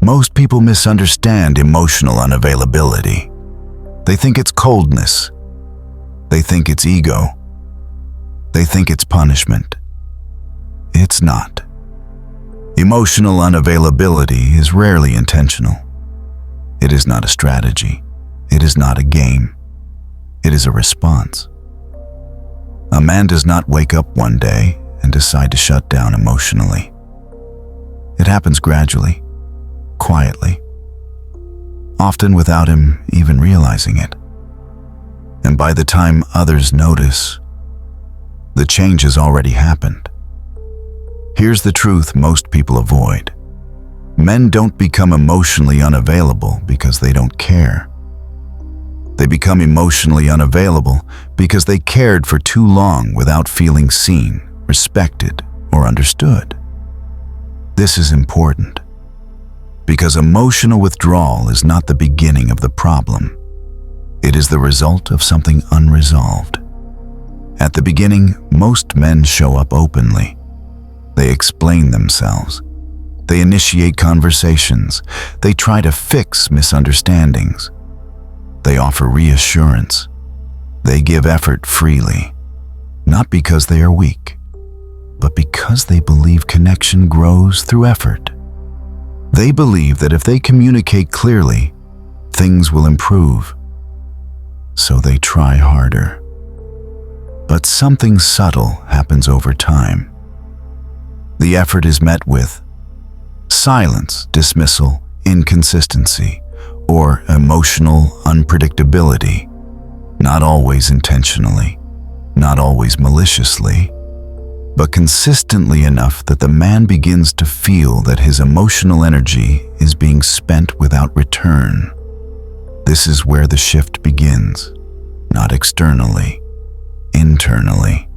Most people misunderstand emotional unavailability. They think it's coldness. They think it's ego. They think it's punishment. It's not. Emotional unavailability is rarely intentional. It is not a strategy. It is not a game. It is a response. A man does not wake up one day and decide to shut down emotionally. It happens gradually, quietly, often without him even realizing it. And by the time others notice, the change has already happened. Here's the truth most people avoid. Men don't become emotionally unavailable because they don't care. They become emotionally unavailable because they cared for too long without feeling seen, respected, or understood. This is important because emotional withdrawal is not the beginning of the problem. It is the result of something unresolved. At the beginning, most men show up openly. They explain themselves. They initiate conversations. They try to fix misunderstandings. They offer reassurance. They give effort freely, not because they are weak, but because they believe connection grows through effort. They believe that if they communicate clearly, things will improve. So they try harder. But something subtle happens over time. The effort is met with silence, dismissal, inconsistency, or emotional unpredictability, not always intentionally, not always maliciously, but consistently enough that the man begins to feel that his emotional energy is being spent without return. This is where the shift begins, not externally, internally.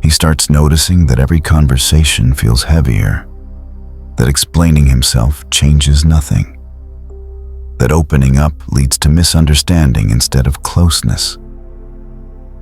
He starts noticing that every conversation feels heavier, that explaining himself changes nothing, that opening up leads to misunderstanding instead of closeness.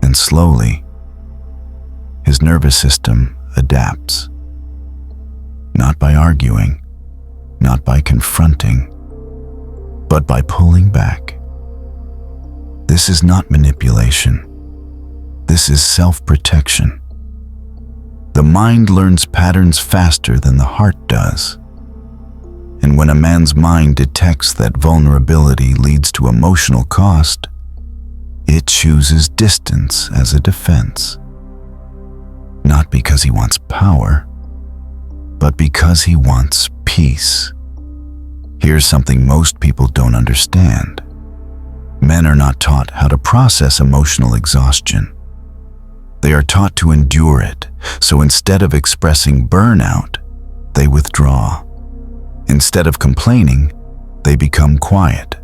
And slowly, his nervous system adapts. Not by arguing, not by confronting, but by pulling back. This is not manipulation. This is self-protection. The mind learns patterns faster than the heart does. And when a man's mind detects that vulnerability leads to emotional cost, it chooses distance as a defense. Not because he wants power, but because he wants peace. Here's something most people don't understand. Men are not taught how to process emotional exhaustion. They are taught to endure it, so instead of expressing burnout, they withdraw. Instead of complaining, they become quiet.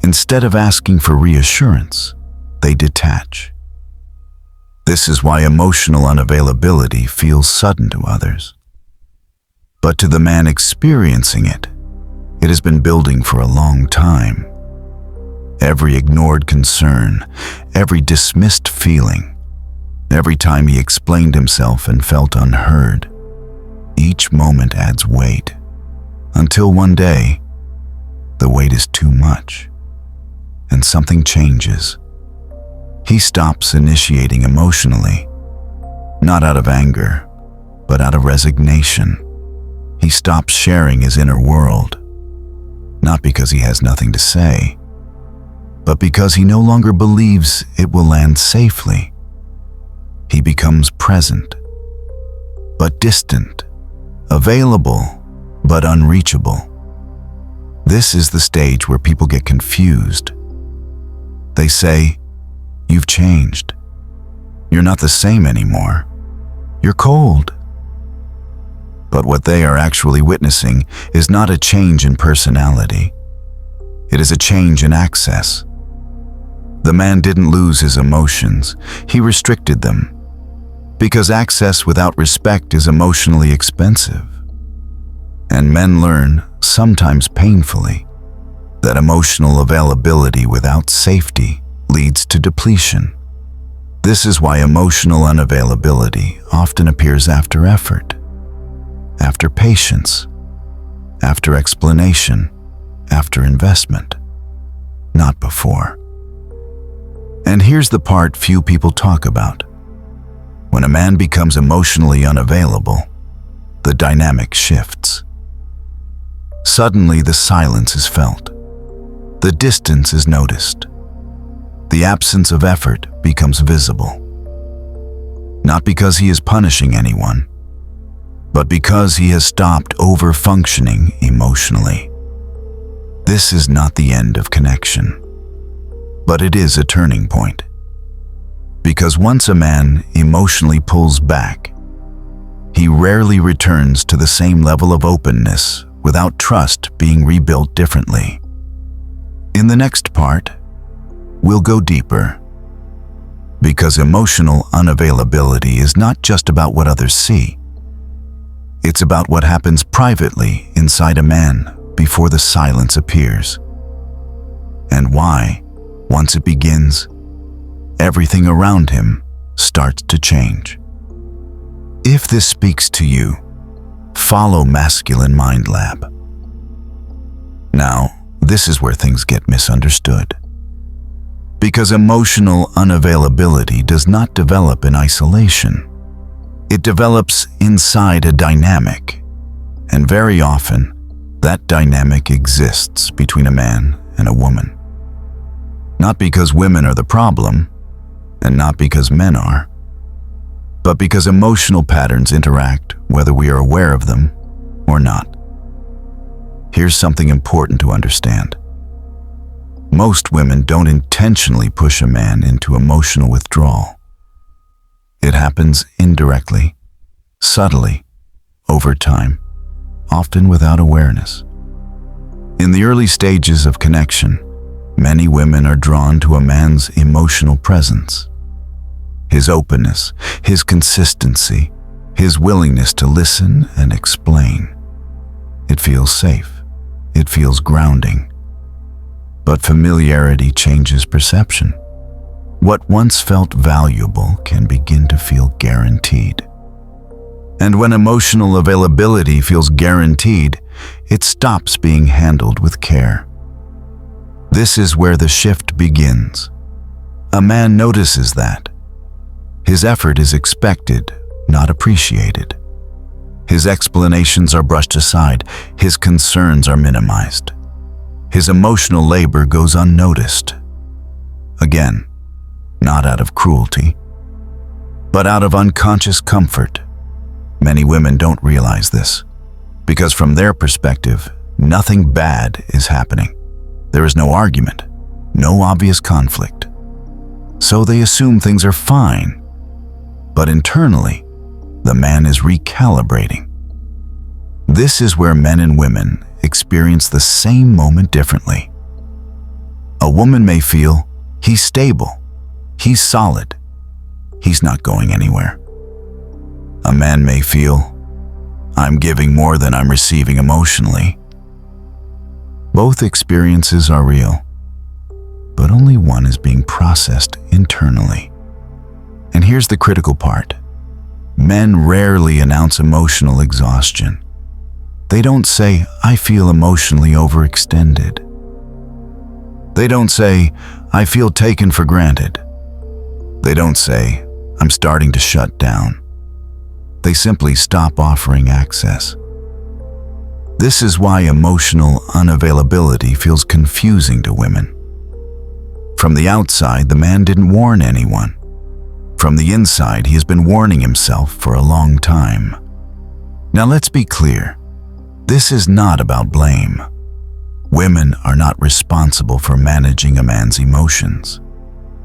Instead of asking for reassurance, they detach. This is why emotional unavailability feels sudden to others. But to the man experiencing it, it has been building for a long time. Every ignored concern, every dismissed feeling, every time he explained himself and felt unheard, each moment adds weight. Until one day, the weight is too much, and something changes. He stops initiating emotionally, not out of anger, but out of resignation. He stops sharing his inner world, not because he has nothing to say, but because he no longer believes it will land safely. He becomes present, but distant, available, but unreachable. This is the stage where people get confused. They say, "You've changed. You're not the same anymore. You're cold." But what they are actually witnessing is not a change in personality. It is a change in access. The man didn't lose his emotions. He restricted them. Because access without respect is emotionally expensive. And men learn, sometimes painfully, that emotional availability without safety leads to depletion. This is why emotional unavailability often appears after effort, after patience, after explanation, after investment, not before. And here's the part few people talk about. When a man becomes emotionally unavailable, the dynamic shifts. Suddenly, the silence is felt. The distance is noticed. The absence of effort becomes visible. Not because he is punishing anyone, but because he has stopped over-functioning emotionally. This is not the end of connection, but it is a turning point. Because once a man emotionally pulls back, he rarely returns to the same level of openness without trust being rebuilt differently. In the next part, we'll go deeper. Because emotional unavailability is not just about what others see. It's about what happens privately inside a man before the silence appears. And why, once it begins, everything around him starts to change. If this speaks to you, follow Masculine Mind Lab. Now, this is where things get misunderstood. Because emotional unavailability does not develop in isolation. It develops inside a dynamic, and very often, that dynamic exists between a man and a woman. Not because women are the problem, and not because men are, but because emotional patterns interact whether we are aware of them or not. Here's something important to understand. Most women don't intentionally push a man into emotional withdrawal. It happens indirectly, subtly, over time, often without awareness. In the early stages of connection, many women are drawn to a man's emotional presence. His openness, his consistency, his willingness to listen and explain. It feels safe. It feels grounding. But familiarity changes perception. What once felt valuable can begin to feel guaranteed. And when emotional availability feels guaranteed, it stops being handled with care. This is where the shift begins. A man notices that. His effort is expected, not appreciated. His explanations are brushed aside. His concerns are minimized. His emotional labor goes unnoticed. Again, not out of cruelty, but out of unconscious comfort. Many women don't realize this, because from their perspective, nothing bad is happening. There is no argument, no obvious conflict. So they assume things are fine, but internally, the man is recalibrating. This is where men and women experience the same moment differently. A woman may feel, he's stable, he's solid, he's not going anywhere. A man may feel, I'm giving more than I'm receiving emotionally. Both experiences are real, but only one is being processed internally. And here's the critical part. Men rarely announce emotional exhaustion. They don't say, I feel emotionally overextended. They don't say, I feel taken for granted. They don't say, I'm starting to shut down. They simply stop offering access. This is why emotional unavailability feels confusing to women. From the outside, the man didn't warn anyone. From the inside, he has been warning himself for a long time. Now let's be clear. This is not about blame. Women are not responsible for managing a man's emotions,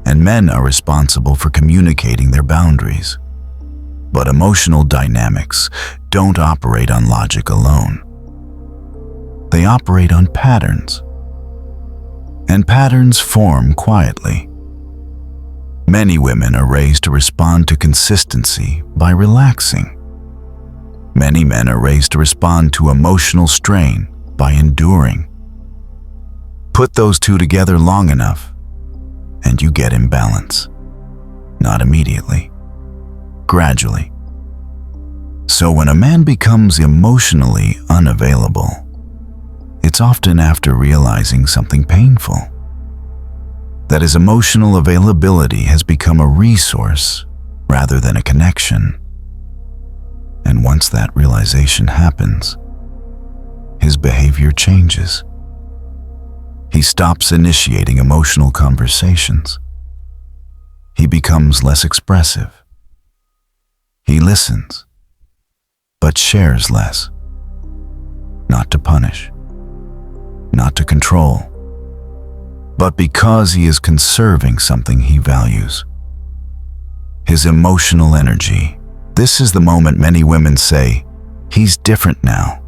and men are responsible for communicating their boundaries. But emotional dynamics don't operate on logic alone. They operate on patterns. And patterns form quietly. Many women are raised to respond to consistency by relaxing. Many men are raised to respond to emotional strain by enduring. Put those two together long enough, and you get imbalance. Not immediately, gradually. So when a man becomes emotionally unavailable, it's often after realizing something painful. That his emotional availability has become a resource rather than a connection. And once that realization happens, his behavior changes. He stops initiating emotional conversations. He becomes less expressive. He listens, but shares less. Not to punish, not to control, but because he is conserving something he values. His emotional energy. This is the moment many women say, "He's different now,"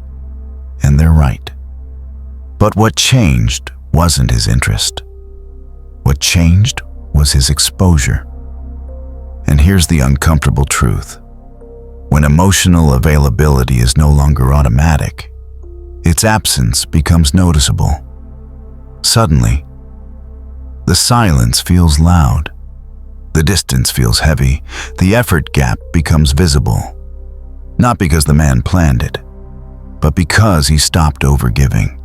and they're right. But what changed wasn't his interest. What changed was his exposure. And here's the uncomfortable truth. When emotional availability is no longer automatic, its absence becomes noticeable. Suddenly, the silence feels loud. The distance feels heavy. The effort gap becomes visible. Not because the man planned it, but because he stopped overgiving.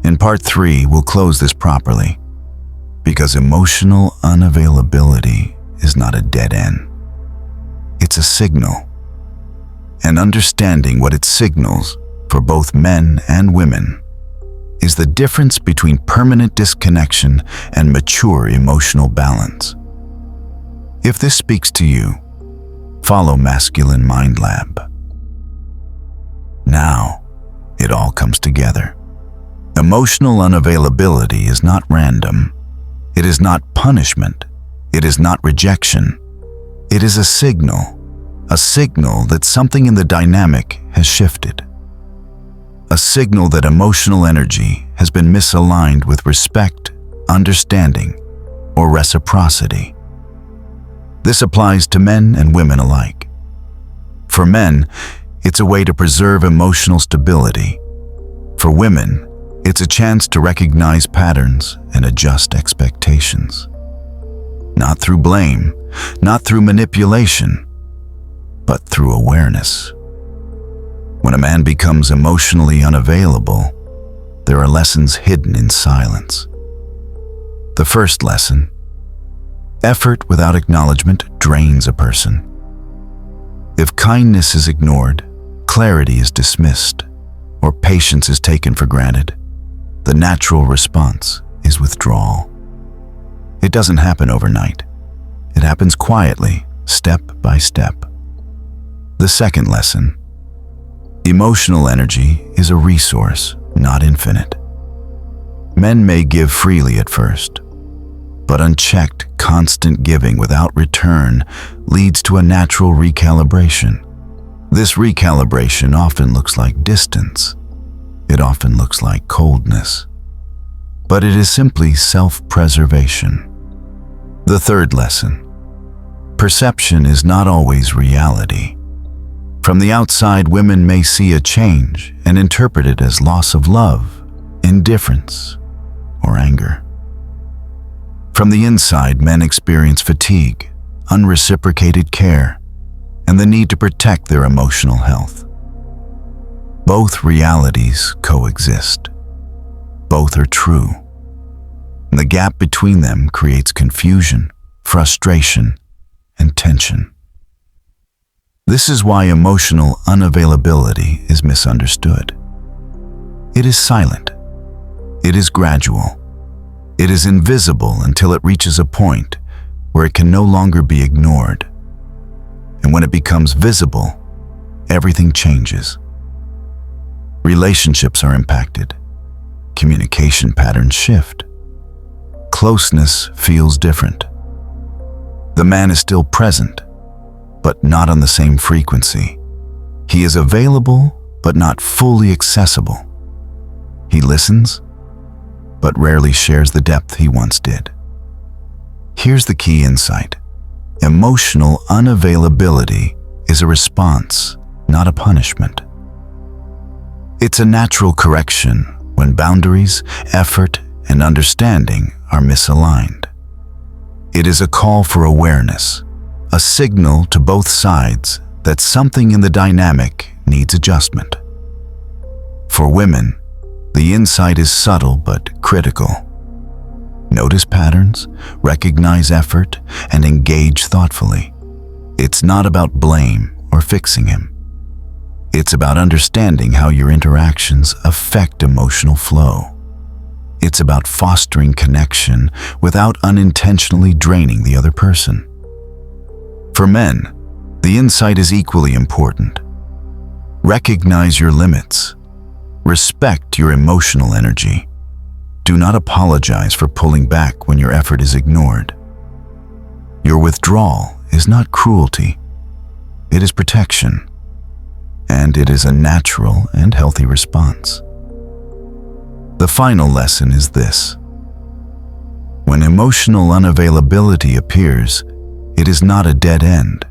In part 3, we'll close this properly, because emotional unavailability is not a dead end. It's a signal. And understanding what it signals for both men and women is the difference between permanent disconnection and mature emotional balance. If this speaks to you, follow Masculine Mind Lab. Now, it all comes together. Emotional unavailability is not random. It is not punishment. It is not rejection. It is a signal that something in the dynamic has shifted. A signal that emotional energy has been misaligned with respect, understanding, or reciprocity. This applies to men and women alike. For men, it's a way to preserve emotional stability. For women, it's a chance to recognize patterns and adjust expectations. Not through blame, not through manipulation, but through awareness. When a man becomes emotionally unavailable, there are lessons hidden in silence. The first lesson: effort without acknowledgement drains a person. If kindness is ignored, clarity is dismissed, or patience is taken for granted, the natural response is withdrawal. It doesn't happen overnight. It happens quietly, step by step. The second lesson: emotional energy is a resource, not infinite. Men may give freely at first, but unchecked, constant giving without return leads to a natural recalibration. This recalibration often looks like distance. It often looks like coldness. But it is simply self-preservation. The third lesson: perception is not always reality. From the outside, women may see a change and interpret it as loss of love, indifference, or anger. From the inside, men experience fatigue, unreciprocated care, and the need to protect their emotional health. Both realities coexist. Both are true. And the gap between them creates confusion, frustration, and tension. This is why emotional unavailability is misunderstood. It is silent. It is gradual. It is invisible until it reaches a point where it can no longer be ignored. And when it becomes visible, everything changes. Relationships are impacted. Communication patterns shift. Closeness feels different. The man is still present, but not on the same frequency. He is available, but not fully accessible. He listens, but rarely shares the depth he once did. Here's the key insight. Emotional unavailability is a response, not a punishment. It's a natural correction when boundaries, effort, and understanding are misaligned. It is a call for awareness, a signal to both sides that something in the dynamic needs adjustment. For women, The insight is subtle but critical. Notice patterns, recognize effort, and engage thoughtfully. It's not about blame or fixing him. It's about understanding how your interactions affect emotional flow. It's about fostering connection without unintentionally draining the other person. For men, the insight is equally important. Recognize your limits. Respect your emotional energy. Do not apologize for pulling back when your effort is ignored. Your withdrawal is not cruelty. It is protection. And it is a natural and healthy response. The final lesson is this. When emotional unavailability appears, it is not a dead end.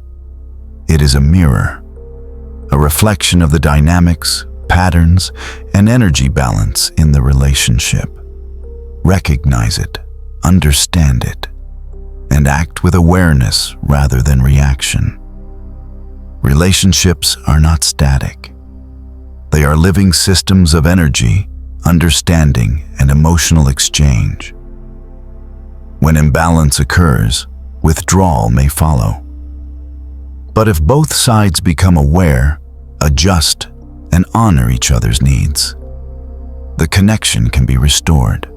It is a mirror, a reflection of the dynamics, patterns, and energy balance in the relationship. Recognize it, understand it, and act with awareness rather than reaction. Relationships are not static. They are living systems of energy, understanding, and emotional exchange. When imbalance occurs, withdrawal may follow. But if both sides become aware, adjust, and honor each other's needs, the connection can be restored.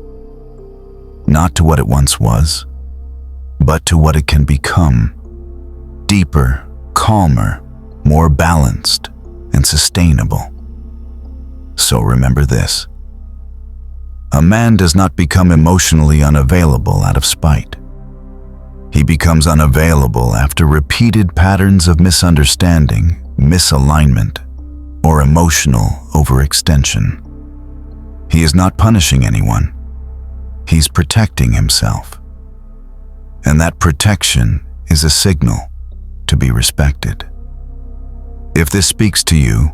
Not to what it once was, but to what it can become. Deeper, calmer, more balanced, and sustainable. So remember this. A man does not become emotionally unavailable out of spite. He becomes unavailable after repeated patterns of misunderstanding, misalignment, or emotional overextension. He is not punishing anyone. He's protecting himself. And that protection is a signal to be respected. If this speaks to you,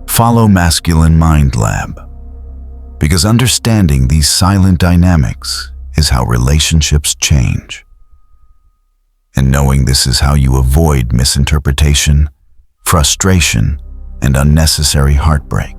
follow Masculine Mind Lab, because understanding these silent dynamics is how relationships change. And knowing this is how you avoid misinterpretation, frustration, and unnecessary heartbreak.